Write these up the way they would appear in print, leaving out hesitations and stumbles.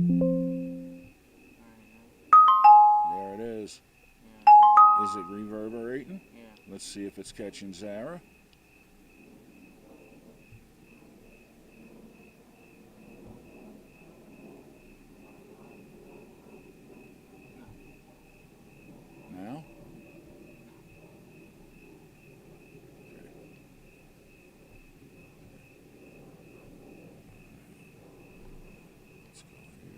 There it is. Is it reverberating? Yeah. Let's see if it's catching Zara. Now? Let's go here.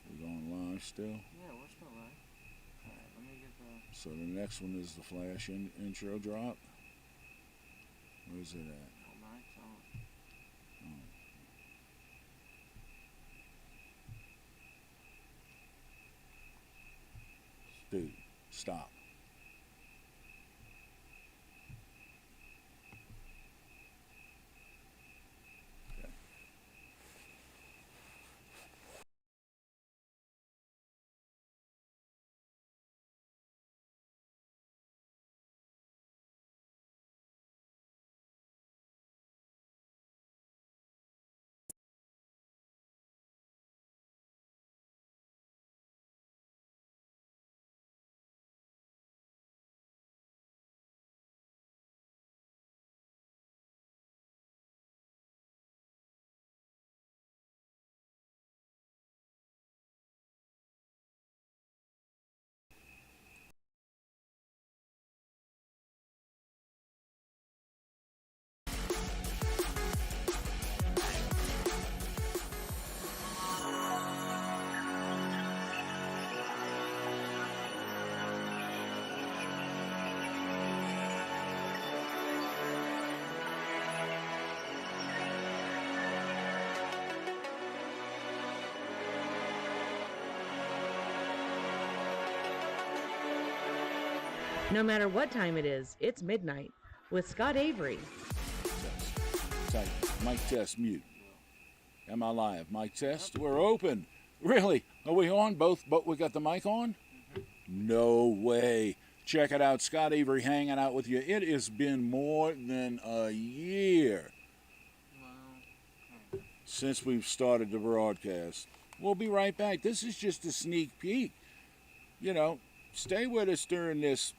We're going live still. Yeah, we're still live. Alright, let me get the... So the next one is the flash intro drop. Where's it at? Oh, mic's on. Oh. Dude, stop. Okay. No matter what time it is, it's midnight with Scott Avery. Test. Mic test, mute. Am I live? Mic test. We're open. Really? Are we on? Both we got the mic on? No way. Check it out. Scott Avery hanging out with you. It has been more than a year since we've started the broadcast. We'll be right back. This is just a sneak peek. You know, stay with us during this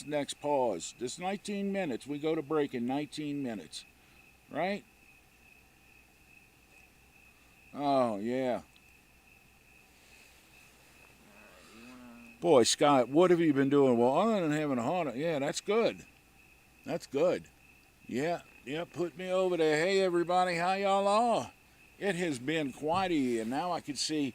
next pause. This 19 minutes. We go to break in 19 minutes. Right? Oh, yeah. Boy, Scott, what have you been doing? Well, other than having a heart, yeah, that's good. That's good. Yeah, put me over there. Hey, everybody, how y'all are? It has been quite a year. Now I can see,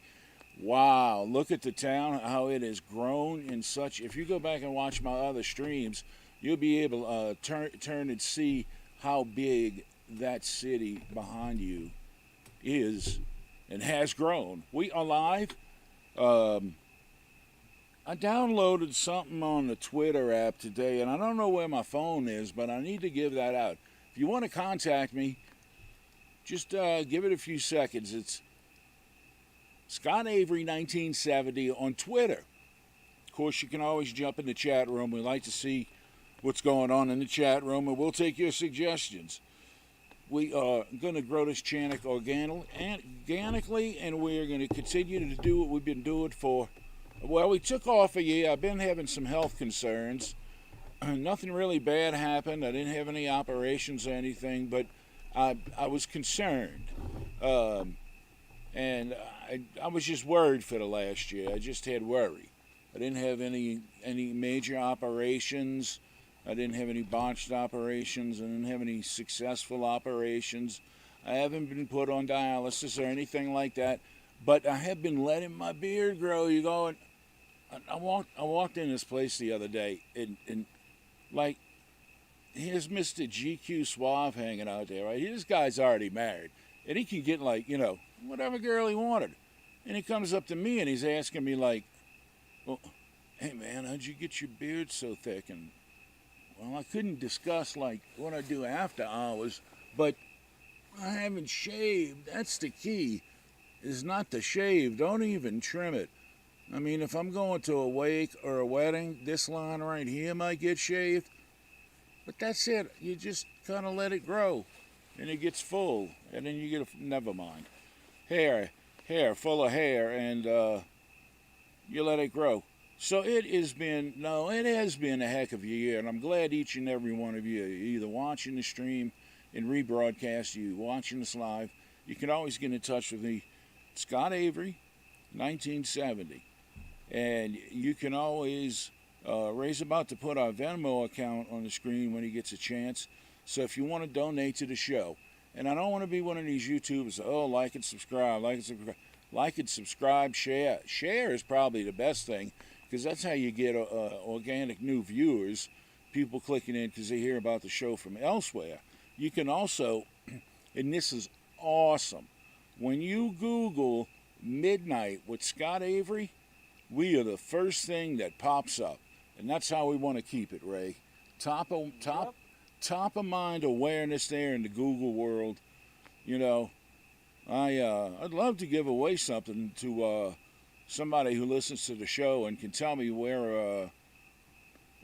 wow, look at the town, how it has grown in such. If you go back and watch my other streams, you'll be able to turn and see how big that city behind you is and has grown. We are live. I downloaded something on the Twitter app today, and I don't know where my phone is, but I need to give that out. If you want to contact me, just give it a few seconds. It's Scott Avery 1970 on Twitter. Of course, you can always jump in the chat room. We like to see what's going on in the chat room, and we'll take your suggestions. We are going to grow this channel organically, and we are going to continue to do what we've been doing for. Well, we took off a year. I've been having some health concerns. Nothing really bad happened. I didn't have any operations or anything, but I was concerned. And I was just worried for the last year. I just had worry. I didn't have any major operations. I didn't have any botched operations. I didn't have any successful operations. I haven't been put on dialysis or anything like that. But I have been letting my beard grow. You go, and I walked in this place the other day, and like, here's Mr. GQ Suave hanging out there, right? This guy's already married, and he can get, like, whatever girl he wanted. And he comes up to me and he's asking me, like, well, hey man, how'd you get your beard so thick? And well, I couldn't discuss like what I do after hours, but I haven't shaved. That's the key, is not to shave. Don't even trim it. I mean, if I'm going to a wake or a wedding, this line right here might get shaved, but that's it. You just kind of let it grow, and it gets full, and then you get never mind. Hair, full of hair, and you let it grow. So it has been a heck of a year, and I'm glad each and every one of you, either watching the stream and rebroadcast, you watching this live, you can always get in touch with me, Scott Avery, 1970. And you can always, Ray's about to put our Venmo account on the screen when he gets a chance. So if you want to donate to the show, and I don't want to be one of these YouTubers, like and subscribe, like and subscribe, share. Share is probably the best thing because that's how you get organic new viewers, people clicking in because they hear about the show from elsewhere. You can also, and this is awesome, when you Google Midnight with Scott Avery, we are the first thing that pops up, and that's how we want to keep it, Ray. Top of mind awareness there in the Google world. You know, I'd love to give away something to somebody who listens to the show and can tell me where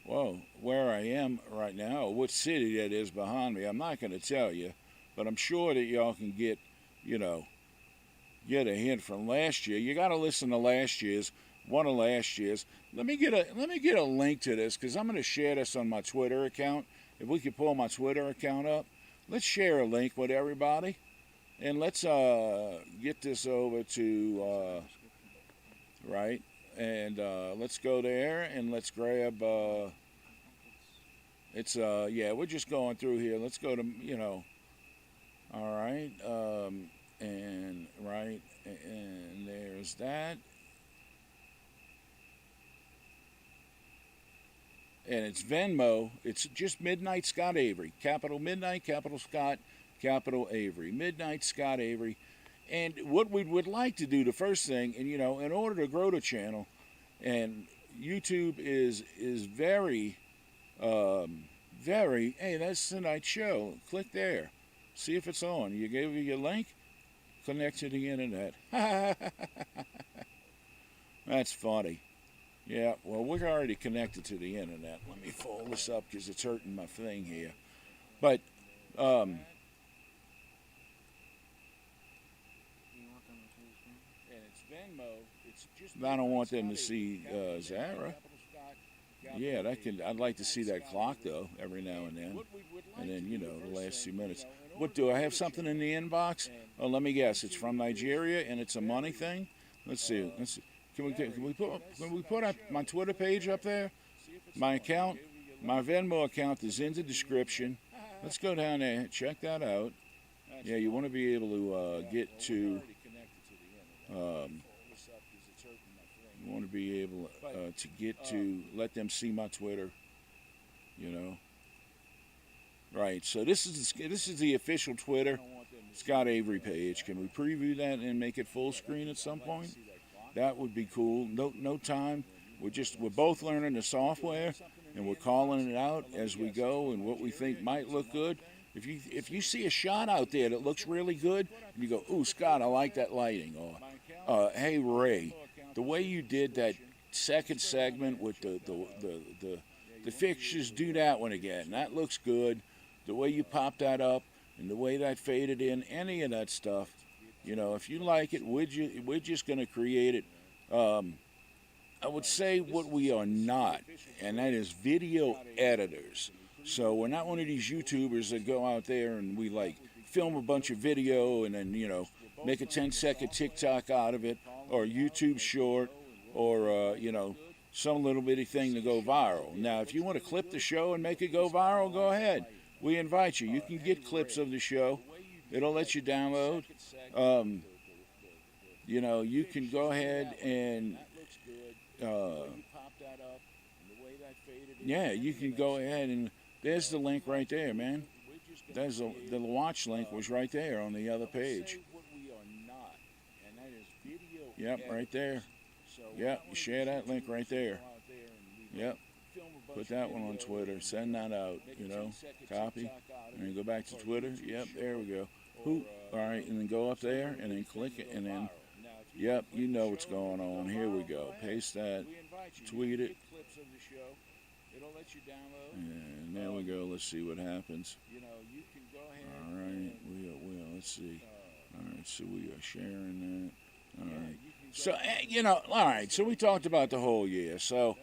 I am right now, or what city that is behind me. I'm not going to tell you, but I'm sure that y'all can get a hint from last year. You got to listen to last year's. One of last year's. Let me get a link to this because I'm going to share this on my Twitter account. If we could pull my Twitter account up, let's share a link with everybody, and let's get this over to right, and let's go there and let's grab. We're just going through here. Let's go to all right, and right, and there's that. And it's Venmo. It's just Midnight Scott Avery. Capital Midnight, capital Scott, capital Avery. Midnight Scott Avery. And what we would like to do, the first thing, and in order to grow the channel, and YouTube is very, very, hey, that's tonight's show. Click there. See if it's on. You gave me your link? Connect to the internet. That's funny. Yeah, well, we're already connected to the internet. Let me fold this up because it's hurting my thing here. But, and it's Venmo. It's just. I don't want them to see Zara. Yeah, I'd like to see that clock though every now and then, the last few minutes. What do I have something in the inbox? Oh, let me guess. It's from Nigeria and it's a money thing. Let's see. Can we put up my Twitter page up there? My account, my Venmo account is in the description. Let's go down there and check that out. Yeah, you want to be able to get to. You want to be able to get to let them see my Twitter. Right. So this is the official Twitter Scott Avery page. Can we preview that and make it full screen at some point? That would be cool. No time. We're both learning the software, and we're calling it out as we go, and what we think might look good. If you see a shot out there that looks really good, and you go, "Ooh, Scott, I like that lighting," or "Hey, Ray, the way you did that second segment with the fixtures, do that one again. That looks good. The way you popped that up and the way that faded in, any of that stuff." If you like it, we're just going to create it. I would say what we are not, and that is video editors. So we're not one of these YouTubers that go out there and we film a bunch of video and then make a 10-second TikTok out of it, or YouTube short, or some little bitty thing to go viral. Now, if you want to clip the show and make it go viral, go ahead. We invite you. You can get clips of the show. It'll let you download. You can go ahead and you can go ahead and there's the link right there, man. There's the watch link was right there on the other page. Yep, right there. Yep, you share that link right there. Yep. Put that one on Twitter. Send that out, copy. And then go back to Twitter. Yep, there we go. All right, and then go up there and then click it and then Yep, you know what's going on. Here we go. Paste that. Tweet it. Clips of the show. It'll let you download. And there we go. Let's see what happens. You can go ahead. All right. Let's see. All right. So we are sharing that. All right. So, all right. So we talked about the whole year. So,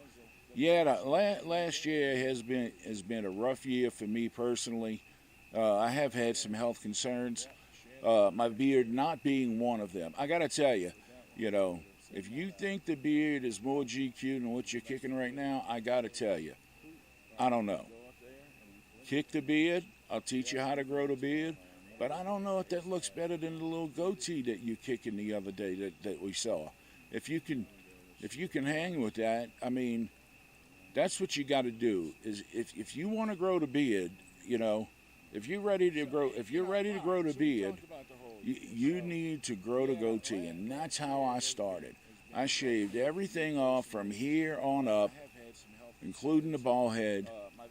yeah, last year has been a rough year for me personally. I have had some health concerns. My beard not being one of them. I got to tell you, if you think the beard is more GQ than what you're kicking right now, I got to tell you, I don't know. Kick the beard. I'll teach you how to grow the beard. But I don't know if that looks better than the little goatee that you kicking the other day that we saw. If you can hang with that, I mean, that's what you got to do. Is if you want to grow the beard, if you're ready to grow the beard, you need to grow the goatee, and that's how I started. I shaved everything off from here on up, including the bald head,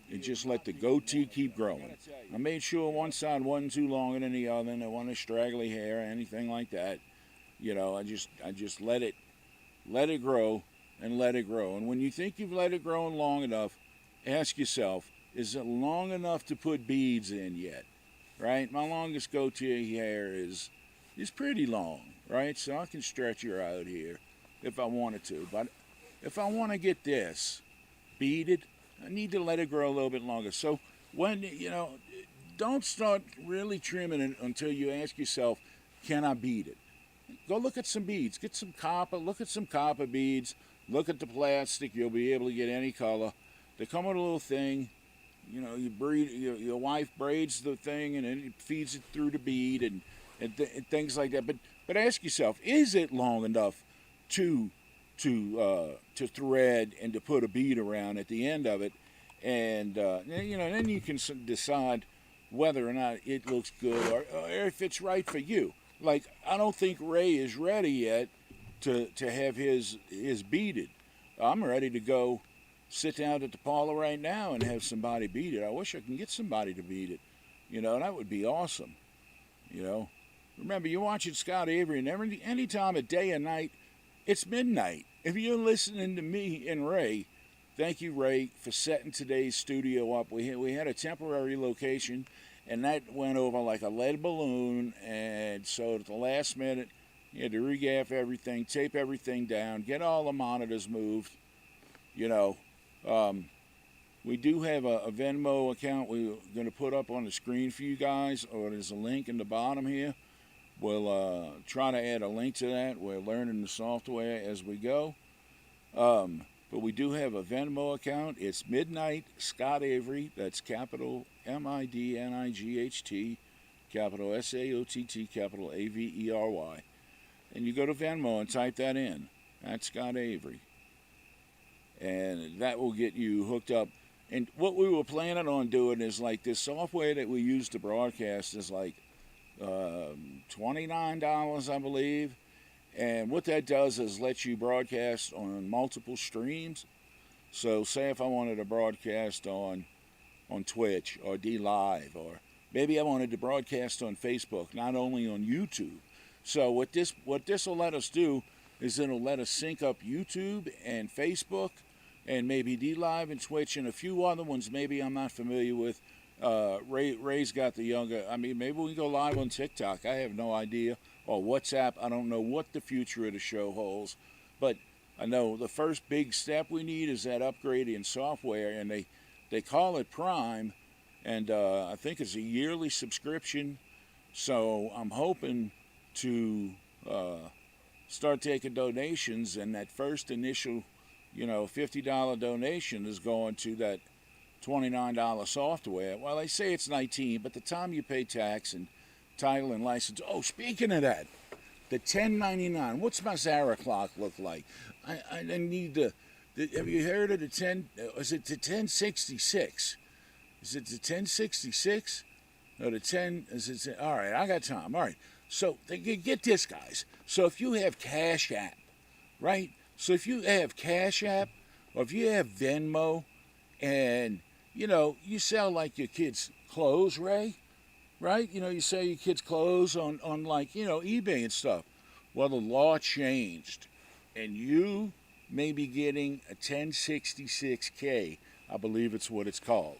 and just let the goatee keep growing. I made sure one side wasn't too longer than the other, and there wasn't straggly hair or anything like that. I just let it grow and let it grow. And when you think you've let it grow long enough, ask yourself, is it long enough to put beads in yet? Right? My longest goatee hair is pretty long, right? So I can stretch her out here if I wanted to. But if I want to get this beaded, I need to let it grow a little bit longer. So when, don't start really trimming it until you ask yourself, can I bead it? Go look at some beads. Get some copper. Look at some copper beads. Look at the plastic. You'll be able to get any color. They come with a little thing. Your wife braids the thing and then it feeds it through the bead and things like that. But ask yourself, is it long enough to thread and to put a bead around at the end of it? And then you can decide whether or not it looks good or if it's right for you. Like, I don't think Ray is ready yet to have his beaded. I'm ready to go sit down at the parlor right now and have somebody beat it. I wish I can get somebody to beat it. That would be awesome. Remember, you're watching Scott Avery, and any time of day or night, it's midnight. If you're listening to me and Ray, thank you, Ray, for setting today's studio up. We had a temporary location, and that went over like a lead balloon, and so at the last minute, you had to regaff everything, tape everything down, get all the monitors moved, We do have a Venmo account we're going to put up on the screen for you guys, or there's a link in the bottom here. We'll try to add a link to that. We're learning the software as we go. But we do have a Venmo account. It's Midnight Scott Avery. That's capital MIDNIGHT, capital SAOTT, capital AVERY. And you go to Venmo and type that in. That's Scott Avery. And that will get you hooked up. And what we were planning on doing is like this software that we use to broadcast is like $29, I believe. And what that does is let you broadcast on multiple streams. So say if I wanted to broadcast on Twitch or D Live, or maybe I wanted to broadcast on Facebook, not only on YouTube. So what this will let us do is it'll let us sync up YouTube and Facebook and maybe D Live and Twitch and a few other ones maybe I'm not familiar with. Ray's got the younger. I mean, maybe we can go live on TikTok. I have no idea. Or WhatsApp. I don't know what the future of the show holds. But I know the first big step we need is that upgrade in software. And they call it Prime. And I think it's a yearly subscription. So I'm hoping to start taking donations. And that first initial, $50 donation is going to that $29 software. Well, they say it's $19, but the time you pay tax and title and license. Oh, speaking of that, the $10.99. What's my Zara clock look like? I need to. Have you heard of the 10? Is it the 1066? Is it the 1066? No, the 10. Is it? All right, I got time. All right. So get this, guys. So if you have Cash App, right? So if you have Cash App, or if you have Venmo, and you sell like your kids' clothes, Ray, right? You sell your kids' clothes on like, eBay and stuff. Well, the law changed, and you may be getting a 1066K. I believe it's what it's called.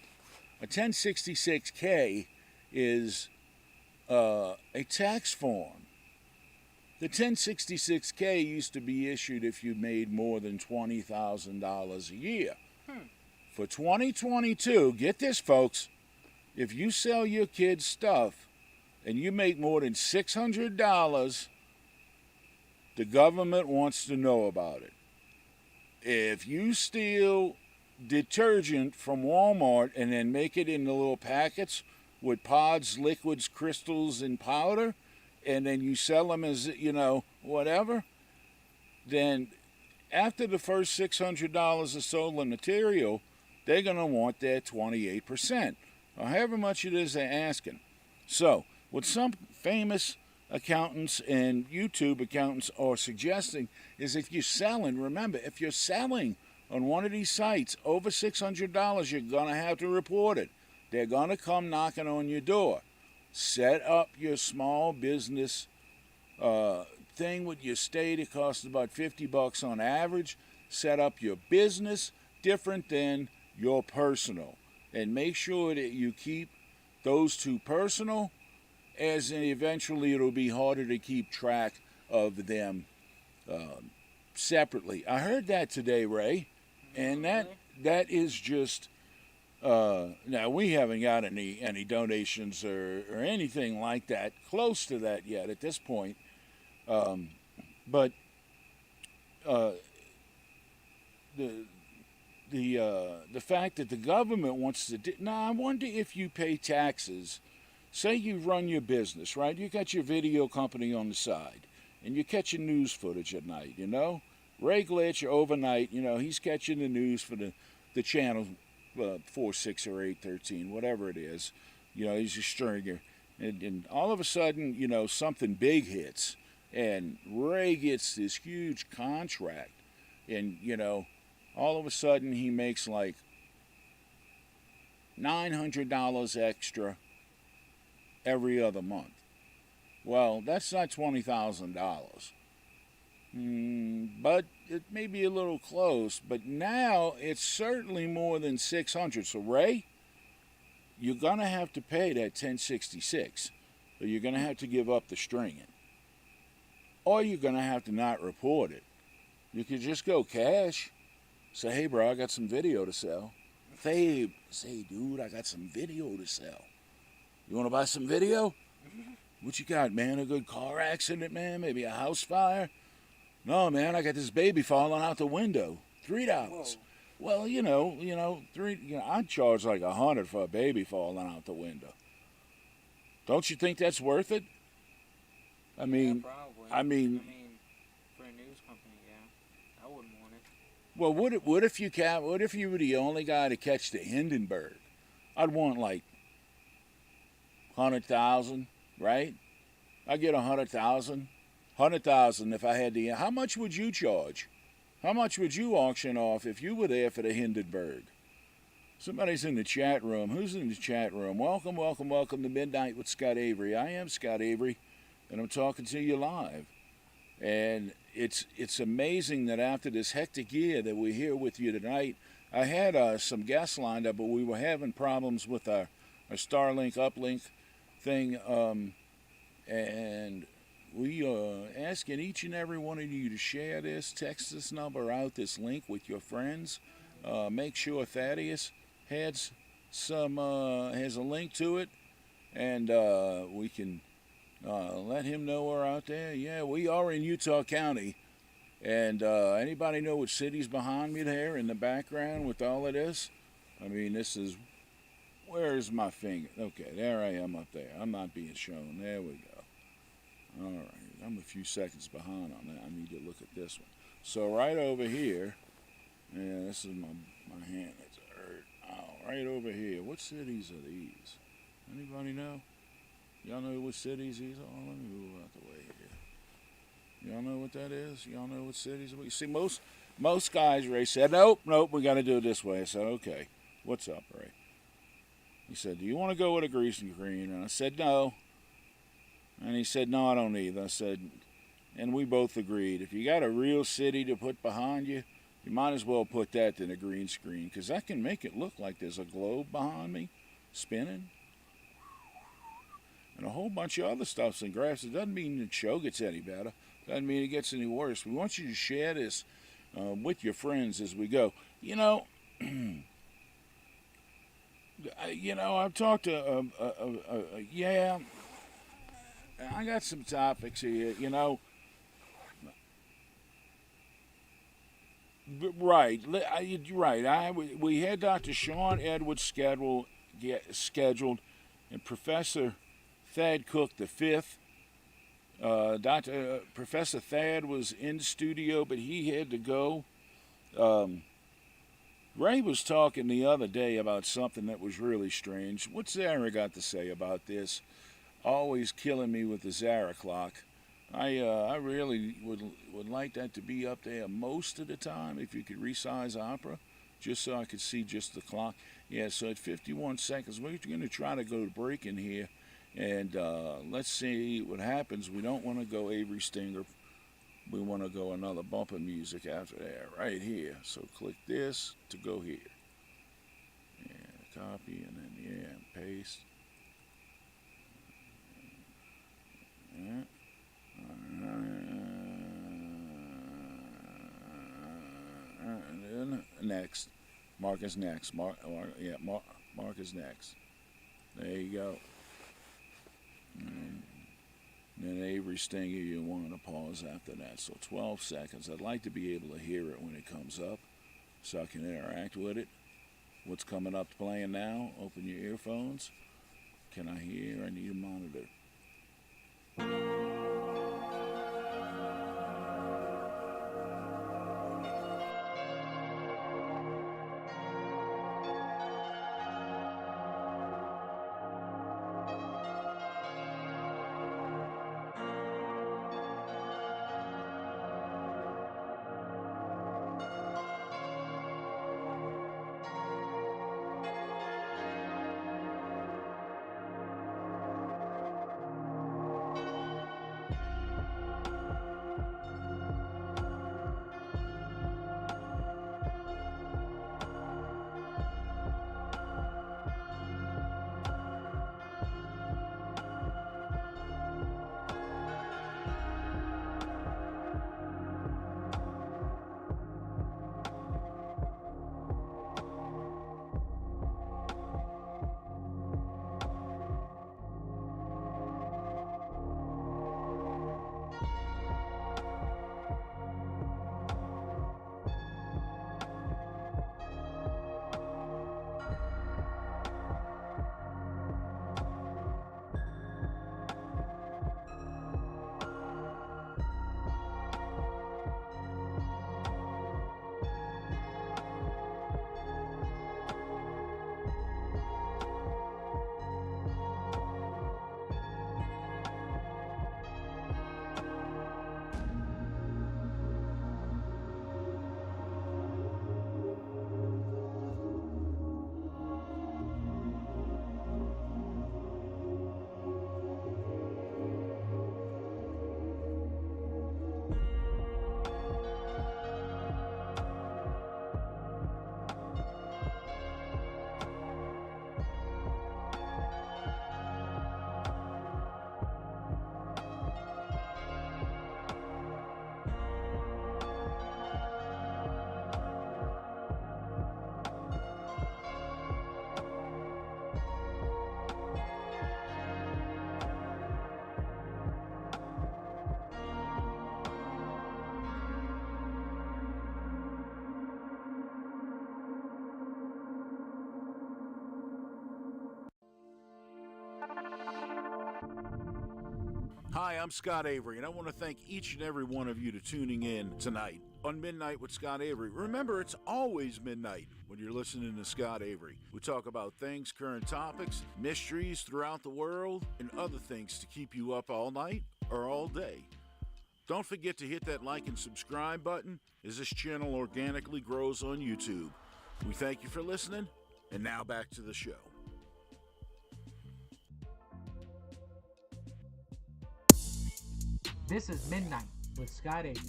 A 1066K is a tax form. The 1066K used to be issued if you made more than $20,000 a year. For 2022, get this, folks, if you sell your kids stuff and you make more than $600, the government wants to know about it. If you steal detergent from Walmart and then make it in the little packets with pods, liquids, crystals, and powder, and then you sell them as, whatever, then after the first $600 of stolen material, they're going to want that 28%, or however much it is they're asking. So, what some famous accountants and YouTube accountants are suggesting is if you're selling, remember, if you're selling on one of these sites over $600, you're going to have to report it. They're going to come knocking on your door. Set up your small business thing with your state. It costs about $50 on average. Set up your business different than your personal. And make sure that you keep those two personal, as eventually it'll be harder to keep track of them separately. I heard that today, Ray, and that is just now we haven't got any donations or anything like that close to that yet at this point, but the fact that the government wants to now I wonder if you pay taxes. Say you run your business, right? You got your video company on the side, and you're catching news footage at night, Ray Glitch overnight, he's catching the news for the channel 4, 6, or 8, 13, whatever it is. He's a stringer. And all of a sudden, something big hits, and Ray gets this huge contract, and, all of a sudden he makes like $900 extra every other month. Well, that's not $20,000. But it may be a little close. But now it's certainly more than $600. So, Ray, you're going to have to pay that $1066. Or you're going to have to give up the stringing. Or you're going to have to not report it. You could just go cash. Say, hey, bro, I got some video to sell. Say, dude, I got some video to sell. You want to buy some video? What you got, man? A good car accident, man? Maybe a house fire? No, man, I got this baby falling out the window. $3. Whoa. Well, I'd charge like $100 for a baby falling out the window. Don't you think that's worth it? Yeah, probably. For a news company, yeah, I wouldn't want it. Well, what if you were the only guy to catch the Hindenburg? I'd want like 100,000, right? I get 100,000 if I had the. How much would you charge? How much would you auction off if you were there for the Hindenburg? Somebody's in the chat room. Who's in the chat room? Welcome to Midnight with Scott Avery. I am Scott Avery, and I'm talking to you live. And it's amazing that after this hectic year that we're here with you tonight. I had some guests lined up, but we were having problems with our Starlink uplink thing, and we are asking each and every one of you to share this, text this number out, this link with your friends. Make sure Thaddeus has a link to it, and we can let him know we're out there. Yeah, we are in Utah County, and anybody know what city's behind me there in the background with all of this? I mean, this is, where's my finger? Okay, there I am up there. I'm not being shown. There we go. All right, I'm a few seconds behind on that. I need to look at this one. So right over here, yeah, this is my hand that's hurt. Oh, right over here. What cities are these? Anybody know? Y'all know what cities these are? Let me move out the way here. Y'all know what that is? Y'all know what cities? You see, most guys, Ray said, nope, we got to do it this way. I said, okay, what's up, Ray? He said, do you want to go with a grease and green? And I said, no. And he said, no, I don't either. I said, and we both agreed, if you got a real city to put behind you, you might as well put that than a green screen, because that can make it look like there's a globe behind me spinning and a whole bunch of other stuff's in graphs. It doesn't mean the show gets any better. Doesn't mean it gets any worse. We want you to share this with your friends as we go. I've talked to, I got some topics here, Right, right. We had Dr. Sean Edwards scheduled, and Professor Thad Cook the fifth. Professor Thad was in the studio, but he had to go. Ray was talking the other day about something that was really strange. What's Zara got to say about this? Always killing me with the Zara clock. I really would like that to be up there most of the time, if you could resize opera, just so I could see just the clock. Yeah, so at 51 seconds, we're going to try to go to break in here, and let's see what happens. We don't want to go Avery Stinger. We want to go another bumper music after that, right here. So click this to go here. Yeah, copy, and then, paste. Yeah. And then next. Mark is next. Mark is next. There you go. And then Avery Stinger, you want to pause after that. So 12 seconds. I'd like to be able to hear it when it comes up so I can interact with it. What's coming up playing now? Open your earphones. Can I hear? I need a monitor. Hi, I'm Scott Avery, and I want to thank each and every one of you to tuning in tonight on Midnight with Scott Avery. Remember, it's always midnight when you're listening to Scott Avery. We talk about things, current topics, mysteries throughout the world, and other things to keep you up all night or all day. Don't forget to hit that like and subscribe button as this channel organically grows on YouTube. We thank you for listening, and now back to the show. This is Midnight with Scott Avery.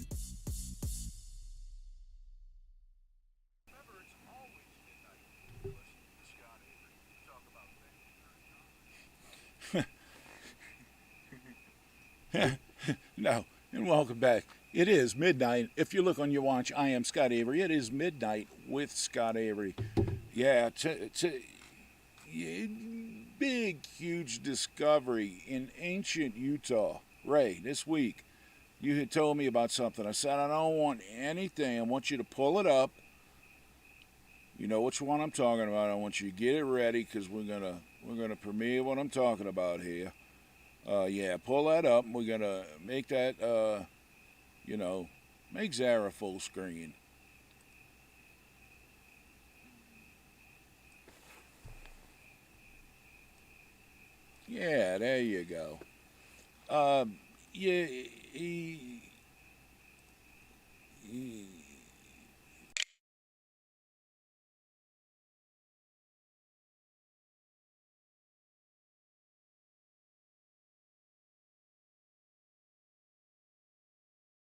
No, and welcome back. It is midnight. If you look on your watch, I am Scott Avery. It is midnight with Scott Avery. Yeah, big, huge discovery in ancient Utah. Ray, this week, you had told me about something. I said, I don't want anything. I want you to pull it up. You know which one I'm talking about. I want you to get it ready because we're gonna premiere what I'm talking about here. Yeah, pull that up. We're gonna make that. Make Zara full screen. Yeah, there you go. Yeah, he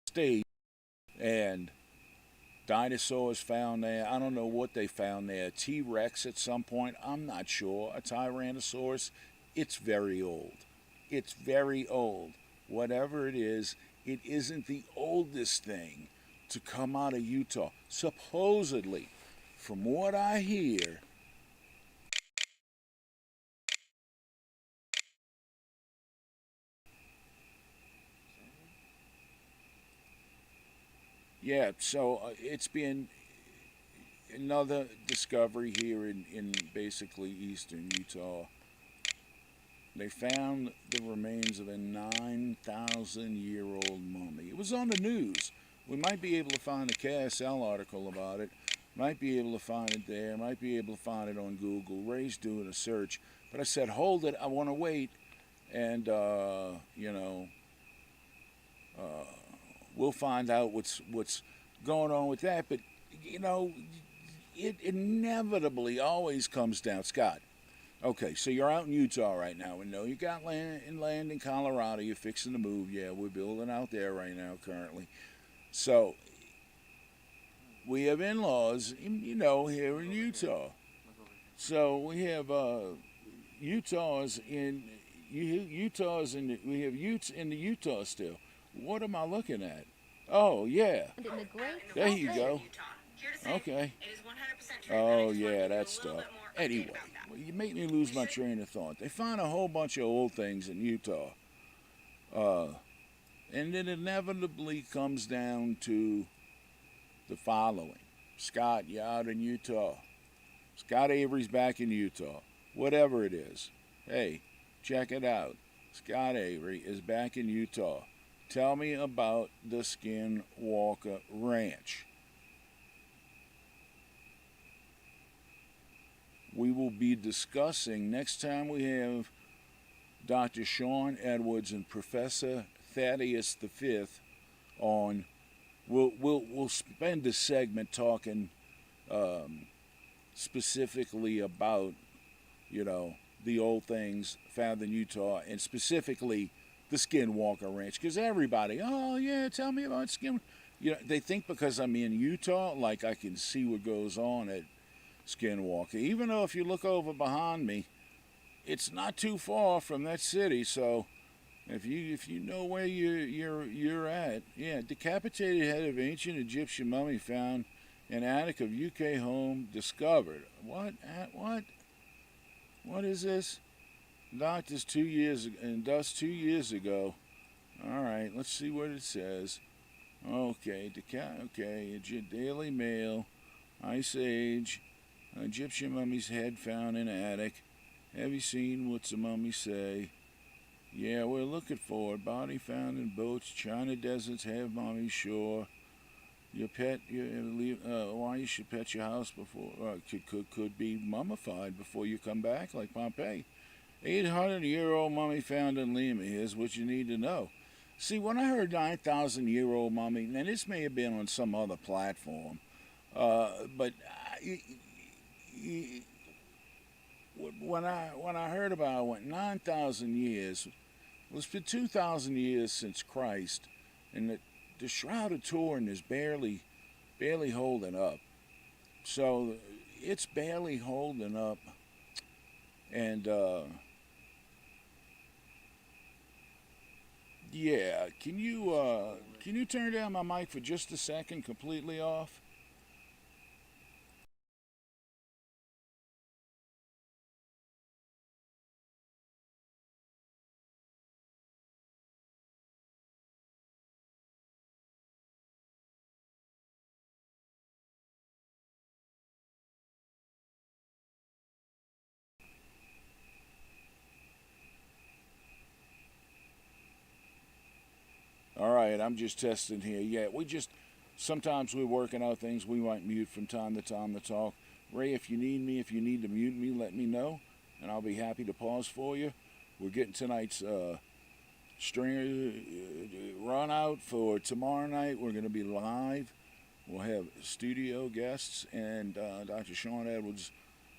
stayed and dinosaurs found there. I don't know what they found there. T Rex at some point. I'm not sure. A Tyrannosaurus. It's very old. It's very old. Whatever it isn't the oldest thing to come out of Utah. Supposedly, from what I hear, yeah, so it's been another discovery here in basically eastern Utah. They found the remains of a 9,000-year-old mummy. It was on the news. We might be able to find a KSL article about it. Might be able to find it there. Might be able to find it on Google. Ray's doing a search. But I said, hold it. I want to wait. And, we'll find out what's going on with that. But, you know, it inevitably always comes down. Scott, okay, so you're out in Utah right now. We know you got land in Colorado. You're fixing to move. Yeah, we're building out there right now currently. So we have in-laws, here in Utah. So we have we have Utes in the Utah still. What am I looking at? Oh yeah, there you go. Okay. Oh yeah, that stuff. Anyway, you make me lose my train of thought. They found a whole bunch of old things in Utah, uh, and it inevitably comes down to the following: Scott, you're out in Utah. Scott Avery's back in Utah. Whatever it is, hey, check it out. Scott Avery is back in Utah. Tell me about the Skinwalker Ranch. We will be discussing next time we have Dr. Sean Edwards and Professor Thaddeus V on. We'll spend a segment talking specifically about the old things found in Utah and specifically the Skinwalker Ranch because everybody, oh yeah, tell me about Skin. They think because I'm in Utah, like I can see what goes on at Skinwalker. Even though if you look over behind me, it's not too far from that city. So if you know where you're at, yeah, decapitated head of ancient Egyptian mummy found in attic of UK home discovered. What? What is this? Doctors 2 years and dust 2 years ago. All right, let's see what it says. Okay, Daily Mail, Ice Age, Egyptian mummy's head found in attic. Have you seen what's the mummy say? Yeah, we're looking for it. Body found in boats. China deserts have mummy shore. Why you should pet your house before could be mummified before you come back, like Pompeii. 800-year-old mummy found in Lima. Here's what you need to know. See, when I heard 9,000-year-old mummy, now this may have been on some other platform, but when I heard about it, I went 9,000 years. Well, it's been 2,000 years since Christ, and the Shroud of Turin is barely holding up. So it's barely holding up, and yeah. Can you turn down my mic for just a second, completely off? All right, I'm just testing here. Yeah, sometimes we're working out things. We might mute from time to time to talk. Ray, if you need me, if you need to mute me, let me know, and I'll be happy to pause for you. We're getting tonight's stringer run out for tomorrow night. We're going to be live. We'll have studio guests, and Dr. Sean Edwards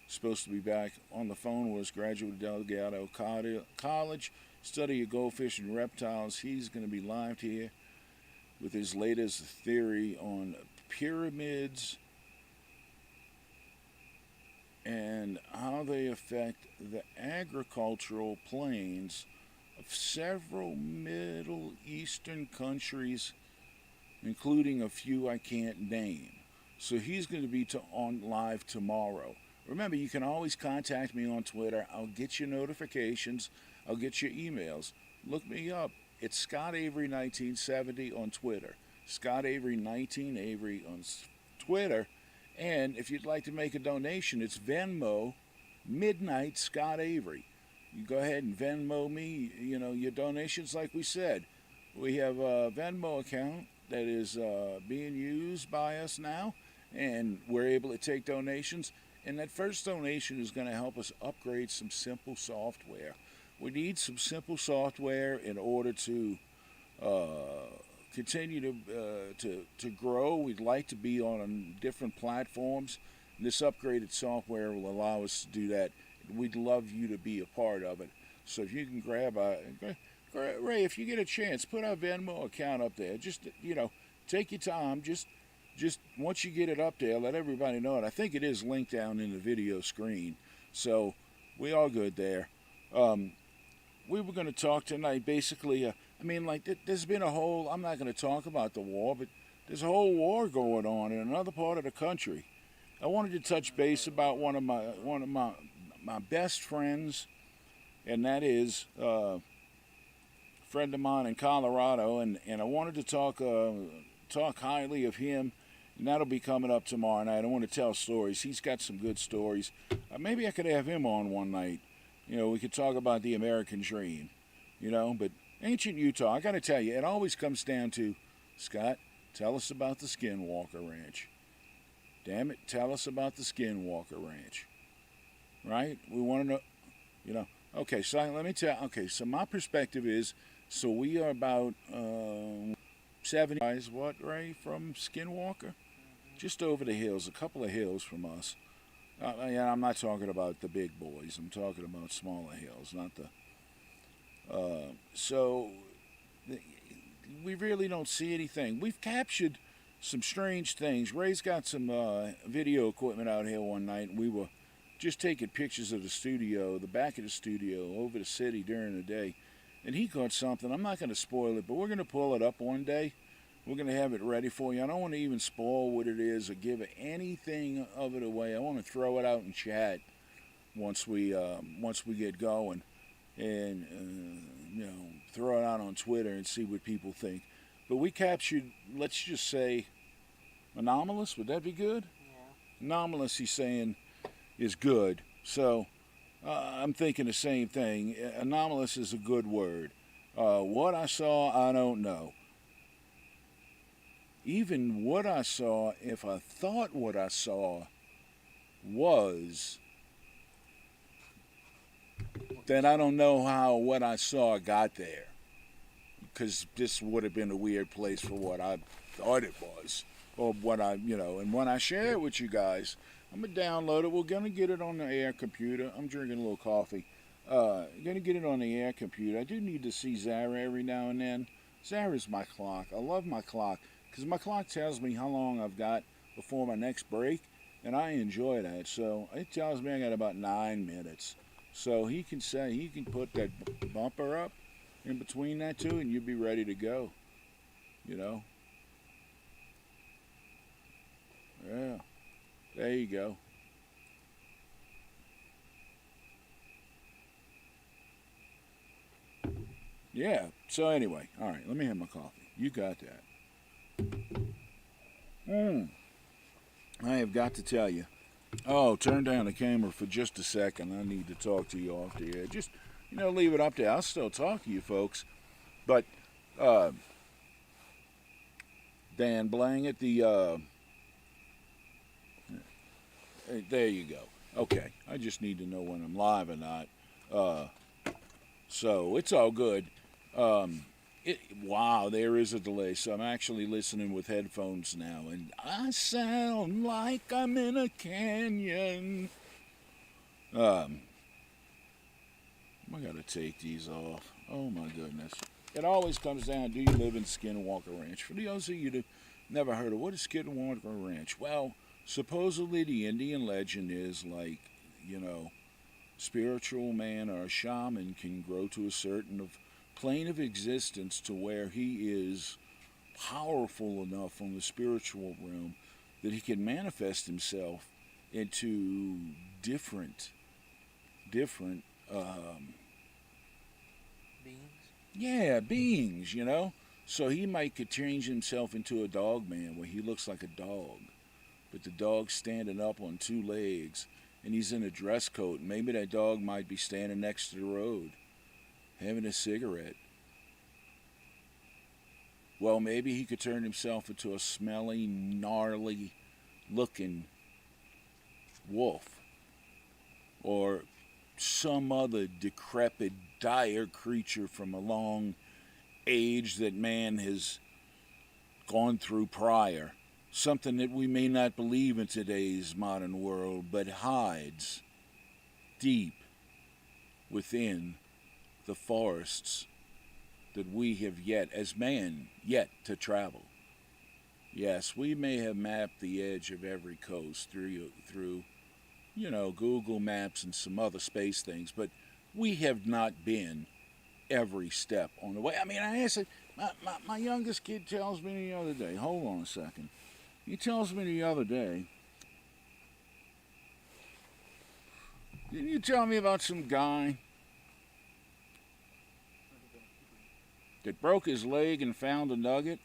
supposed to be back on the phone with us, graduate of Delgado College, study of goldfish and reptiles. He's going to be live here with his latest theory on pyramids and how they affect the agricultural plains of several Middle Eastern countries, including a few I can't name. So he's going to be on live tomorrow. Remember, you can always contact me on Twitter. I'll get your notifications. I'll get your emails. Look me up. It's Scott Avery 1970 on Twitter. Scott Avery 19 Avery on Twitter. And if you'd like to make a donation, it's Venmo Midnight Scott Avery. You go ahead and Venmo me, your donations. Like we said, we have a Venmo account that is being used by us now, and we're able to take donations. And that first donation is going to help us upgrade some simple software. We need some simple software in order to continue to grow. We'd like to be on different platforms. This upgraded software will allow us to do that. We'd love you to be a part of it. So if you can Ray, if you get a chance, put our Venmo account up there. Just take your time. Just once you get it up there, let everybody know it. I think it is linked down in the video screen. So we all good there. We were going to talk tonight, basically. There's been a whole. I'm not going to talk about the war, but there's a whole war going on in another part of the country. I wanted to touch base about one of my best friends, and that is a friend of mine in Colorado, and I wanted to talk highly of him, and that'll be coming up tomorrow night. I want to tell stories. He's got some good stories. Maybe I could have him on one night. We could talk about the American dream, but ancient Utah, I got to tell you, it always comes down to, Scott, tell us about the Skinwalker Ranch. Damn it, tell us about the Skinwalker Ranch. Right? We want to know, Okay, so let me tell. Okay, so my perspective is, so we are about 70 guys, what, Ray, from Skinwalker? Just over the hills, a couple of hills from us. I'm not talking about the big boys. I'm talking about smaller hills, not the. We really don't see anything. We've captured some strange things. Ray's got some video equipment out here one night, and we were just taking pictures of the studio, the back of the studio, over the city during the day. And he caught something. I'm not going to spoil it, but we're going to pull it up one day. We're going to have it ready for you. I don't want to even spoil what it is or give anything of it away. I want to throw it out in chat once we get going, and throw it out on Twitter and see what people think. But we captured, let's just say, anomalous. Would that be good? Yeah. Anomalous, he's saying, is good. So I'm thinking the same thing. Anomalous is a good word. What I saw, I don't know. Even what I saw, if I thought what I saw was, then I don't know how what I saw got there. Because this would have been a weird place for what I thought it was. Or what and when I share it with you guys, I'm going to download it. We're going to get it on the air computer. I'm drinking a little coffee. Going to get it on the air computer. I do need to see Zara every now and then. Sarah's my clock. I love my clock because my clock tells me how long I've got before my next break, and I enjoy that. So it tells me I got about 9 minutes. So he can put that bumper up in between that two, and you'll be ready to go. You know. Yeah. There you go. Yeah. So anyway, all right. Let me have my coffee. You got that. I have got to tell you. Oh, turn down the camera for just a second. I need to talk to you off the air. Just, leave it up there. I'll still talk to you folks. But, Dan Blang at the, there you go. Okay. I just need to know when I'm live or not. So it's all good. Wow, there is a delay. So I'm actually listening with headphones now, and I sound like I'm in a canyon. I gotta take these off. Oh my goodness. It always comes down, do you live in Skinwalker Ranch? For those of you that never heard of what is Skinwalker Ranch? Well, supposedly the Indian legend is like, spiritual man or a shaman can grow to a certain plane of existence to where he is powerful enough on the spiritual realm that he can manifest himself into different beings, so he could change himself into a dog man where he looks like a dog, but the dog's standing up on two legs and he's in a dress coat. Maybe that dog might be standing next to the road having a cigarette. Well, maybe he could turn himself into a smelly, gnarly looking wolf or some other decrepit, dire creature from a long age that man has gone through prior. Something that we may not believe in today's modern world, but hides deep within the forests that we have yet to travel. Yes, we may have mapped the edge of every coast through Google Maps and some other space things, but we have not been every step on the way. I mean, my youngest kid tells me the other day, hold on a second. He tells me the other day, didn't you tell me about some guy that broke his leg and found a nugget?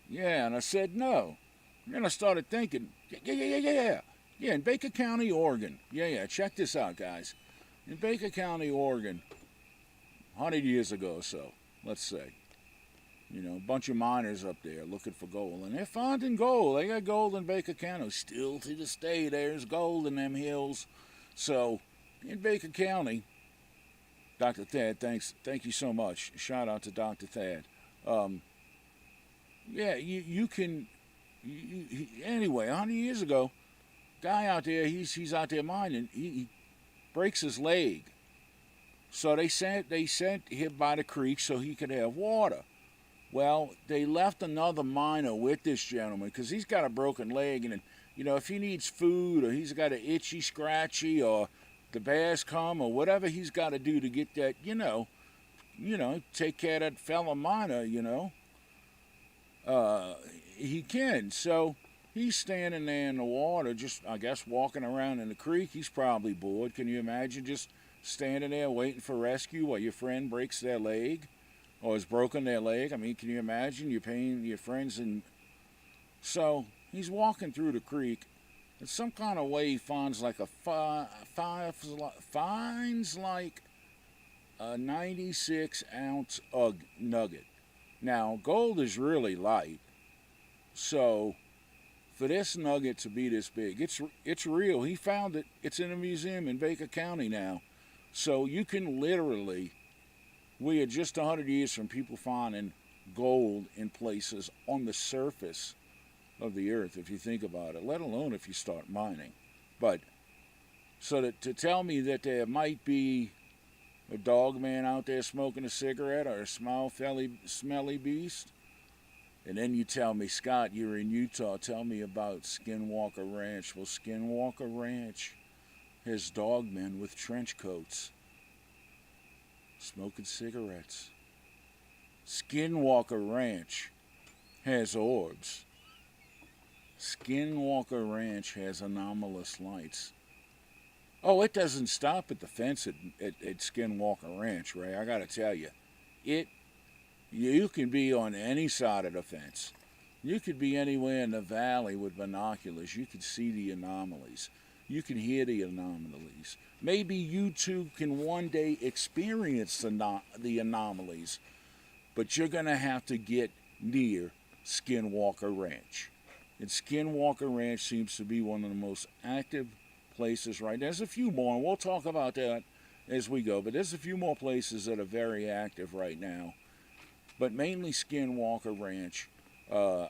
Yeah, and I said no. And then I started thinking, yeah, in Baker County, Oregon. Yeah, check this out, guys. In Baker County, Oregon, 100 years ago or so, let's say, a bunch of miners up there looking for gold, and they're finding gold. They got gold in Baker County. Still to this day, there's gold in them hills. So, in Baker County, Dr. Thad, thank you so much. Shout out to Dr. Thad. You can. Anyway, 100 years ago, guy out there, he's out there mining. He breaks his leg, so they sent him by the creek so he could have water. Well, they left another miner with this gentleman because he's got a broken leg, and if he needs food or he's got an itchy, scratchy, or the bears come or whatever he's got to do to get that, take care of that fellow miner, he can. So he's standing there in the water, just, I guess, walking around in the creek. He's probably bored. Can you imagine just standing there waiting for rescue while your friend breaks their leg or has broken their leg? I mean, can you imagine you're paying your friends? And so he's walking through the creek. In some kind of way, he finds like a 96-ounce nugget. Now, gold is really light, so for this nugget to be this big, it's real. He found it. It's in a museum in Baker County now. So you can literally, we are just 100 years from people finding gold in places on the surface of the earth, if you think about it, let alone if you start mining. But so to tell me that there might be A dog man out there smoking a cigarette or a smelly beast? And then you tell me, Scott, you're in Utah. Tell me about Skinwalker Ranch. Well, Skinwalker Ranch has dogmen with trench coats smoking cigarettes. Skinwalker Ranch has orbs. Skinwalker Ranch has anomalous lights. Oh, it doesn't stop at the fence at Skinwalker Ranch, Ray. I gotta tell you, you can be on any side of the fence. You could be anywhere in the valley with binoculars. You could see the anomalies. You can hear the anomalies. Maybe you too can one day experience the anomalies, but you're gonna have to get near Skinwalker Ranch. And Skinwalker Ranch seems to be one of the most active places right now. There's a few more, and we'll talk about that as we go, but there's a few more places that are very active right now. But mainly Skinwalker Ranch. I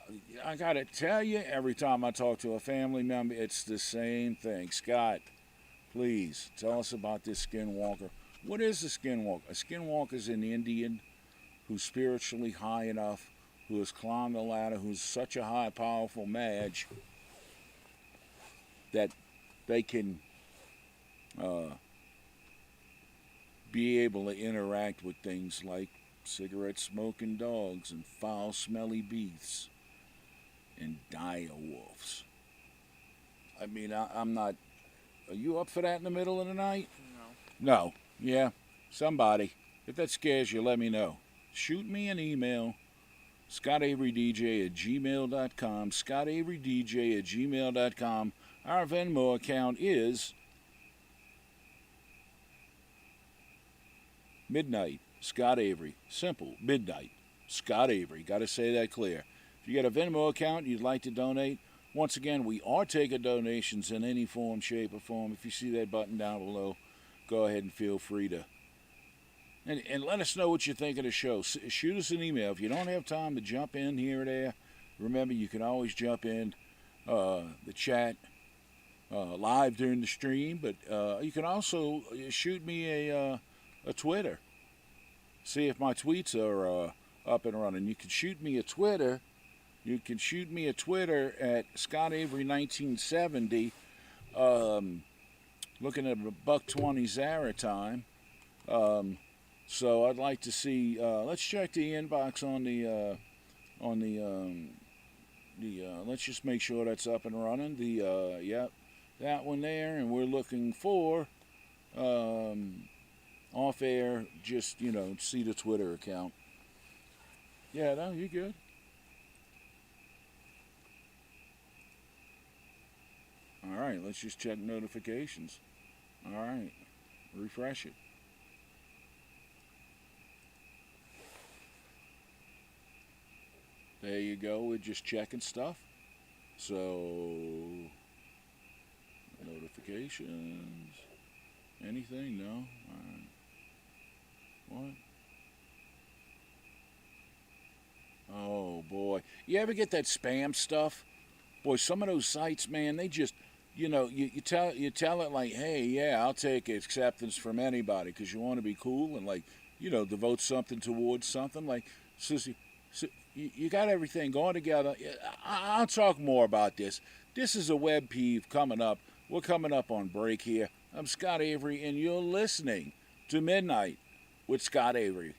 gotta tell you, every time I talk to a family member, it's the same thing. Scott, please tell us about this Skinwalker. What is a Skinwalker? A Skinwalker is an Indian who's spiritually high enough, who has climbed the ladder, who's such a high, powerful mage that they can be able to interact with things like cigarette smoking dogs and foul smelly beasts and dire wolves. I mean, I'm not. Are you up for that in the middle of the night? No. Yeah. Somebody. If that scares you, let me know. Shoot me an email. ScottAveryDJ@gmail.com. ScottAveryDJ@gmail.com. Our Venmo account is Midnight Scott Avery. Simple. Midnight Scott Avery. Got to say that clear. If you got a Venmo account you'd like to donate, once again, we are taking donations in any form, shape, or form. If you see that button down below, go ahead and feel free to. And let us know what you think of the show. Shoot us an email. If you don't have time to jump in here or there, remember you can always jump in the chat live during the stream. But you can also shoot me a Twitter. See if my tweets are up and running. You can shoot me a Twitter. You can shoot me a Twitter at Scott Avery 1970. Looking at a $1:20 Zara time. So I'd like to see. Let's check the inbox on the. Let's just make sure that's up and running. Yep, that one there, and we're looking for. Off air, just see the Twitter account. Yeah, no, you good. All right, let's just check notifications. All right, refresh it. There you go. We're just checking stuff. So notifications. Anything? No. All right. What? Oh boy, you ever get that spam stuff? Boy, some of those sites, man, they just, you tell it like, hey, yeah, I'll take acceptance from anybody because you want to be cool and like, devote something towards something. Like, so you got everything going together. I'll talk more about this. This is a web peeve coming up. We're coming up on break here. I'm Scott Avery, and you're listening to Midnight with Scott Avery.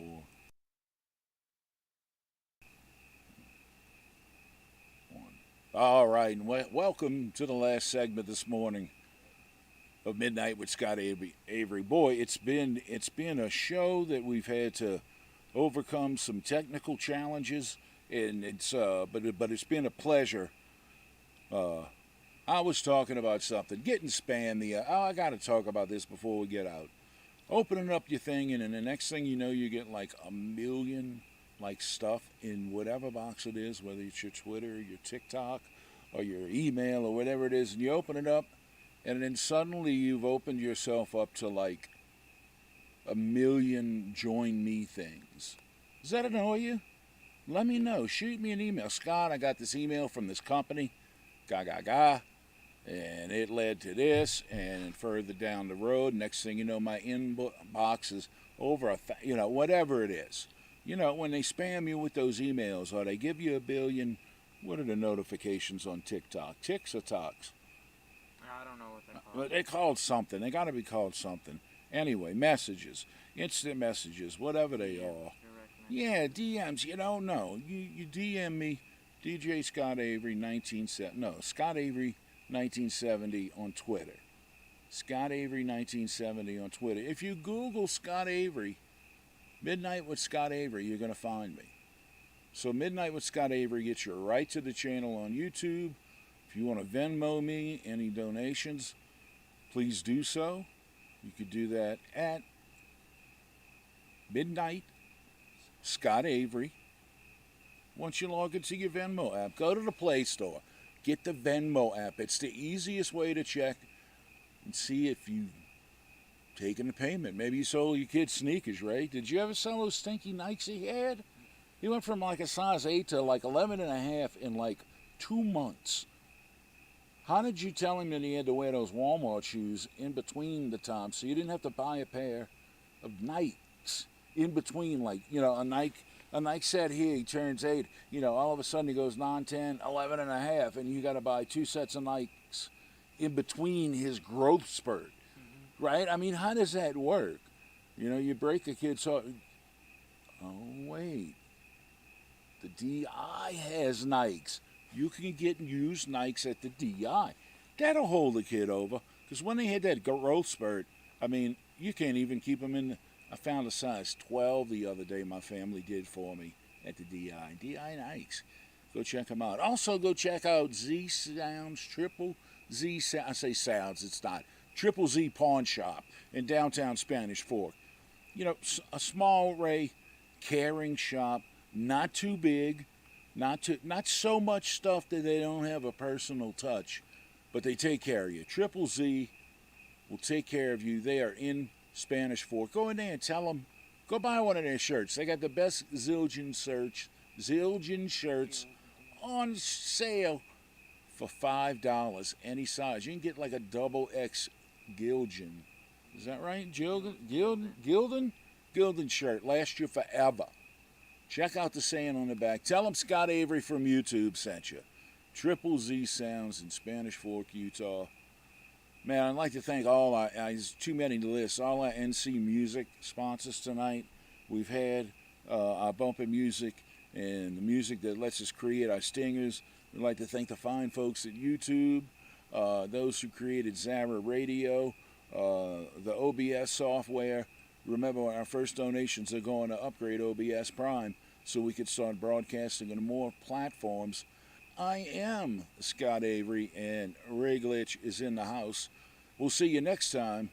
4. 1. All right, and welcome to the last segment this morning of Midnight with Scott Avery. Boy, it's been a show that we've had to overcome some technical challenges, and but it's been a pleasure. I was talking about something, getting spam. I got to talk about this before we get out. Opening up your thing, and then the next thing you know, you get like a million like stuff in whatever box it is, whether it's your Twitter, your TikTok, or your email, or whatever it is, and you open it up, and then suddenly you've opened yourself up to like a million join me things. Does that annoy you? Let me know. Shoot me an email. Scott, I got this email from this company. Ga. And it led to this, and further down the road, next thing you know, my inbox is over whatever it is. You know, when they spam you with those emails, or they give you a billion, what are the notifications on TikTok? Ticks or talks? I don't know what they're called. They're called something. They got to be called something. Anyway, messages, instant messages, whatever they are. Yeah, DMs. You don't know. You DM me, DJ Scott Avery 1970. No, Scott Avery 1970 on Twitter. Scott Avery 1970 on Twitter. If you Google Scott Avery, Midnight with Scott Avery, you're going to find me. So Midnight with Scott Avery gets you right to the channel on YouTube. If you want to Venmo me any donations, please do so. You could do that at Midnight Scott Avery. Once you log into your Venmo app, go to the Play Store. Get the Venmo app. It's the easiest way to check and see if you've taken the payment. Maybe you sold your kid sneakers, right? Did you ever sell those stinky Nikes he had? He went from like a size 8 to like 11 and a half in like 2 months. How did you tell him that he had to wear those Walmart shoes in between the times so you didn't have to buy a pair of Nikes in between, like, you know, a Nike set here, he turns 8, you know, all of a sudden he goes 9, 10, 11 and a half, and you got to buy 2 sets of Nikes in between his growth spurt, right? I mean, how does that work? You know, you break a kid's heart. Oh, wait. The DI has Nikes. You can get used Nikes at the DI. That'll hold the kid over, because when they had that growth spurt, I mean, you can't even keep them in. I found a size 12 the other day my family did for me at the DI. DI Nikes. Go check them out. Also, go check out Z Sounds, Triple Z, I say Sounds, it's not. Triple Z Pawn Shop in downtown Spanish Fork. You know, a small array, caring shop, not too big, not so much stuff that they don't have a personal touch, but they take care of you. Triple Z will take care of you. They are in Spanish Fork. Go in there and tell them, go buy one of their shirts. They got the best Zildjian shirts on sale for $5, any size. You can get like a double X Gildan. Is that right? Gildan shirt. Last you forever. Check out the saying on the back. Tell them Scott Avery from YouTube sent you. Triple Z Sounds in Spanish Fork, Utah. Man, I'd like to thank all our, there's too many to list, all our NC Music sponsors tonight. We've had our bumper music and the music that lets us create our stingers. We'd like to thank the fine folks at YouTube, those who created Zara Radio, the OBS software. Remember, our first donations are going to upgrade OBS Prime so we could start broadcasting on more platforms. I am Scott Avery, and Ray Glitch is in the house. We'll see you next time,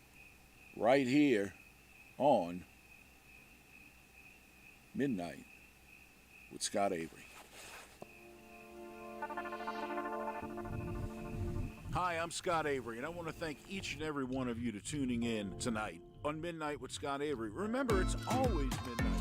right here on Midnight with Scott Avery. Hi, I'm Scott Avery, and I want to thank each and every one of you to tuning in tonight on Midnight with Scott Avery. Remember, it's always midnight.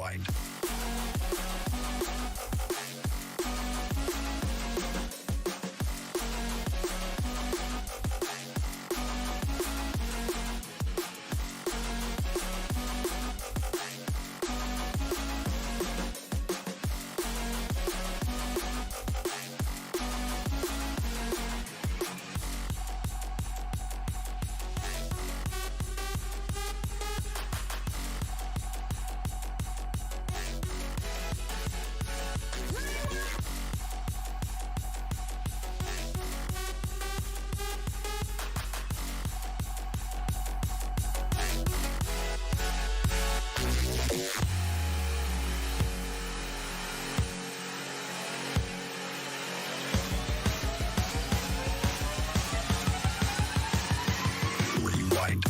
Rewind. Rewind.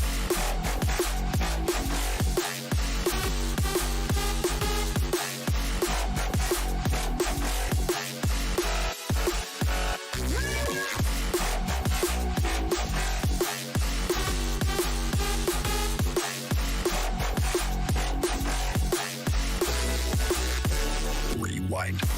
Rewind.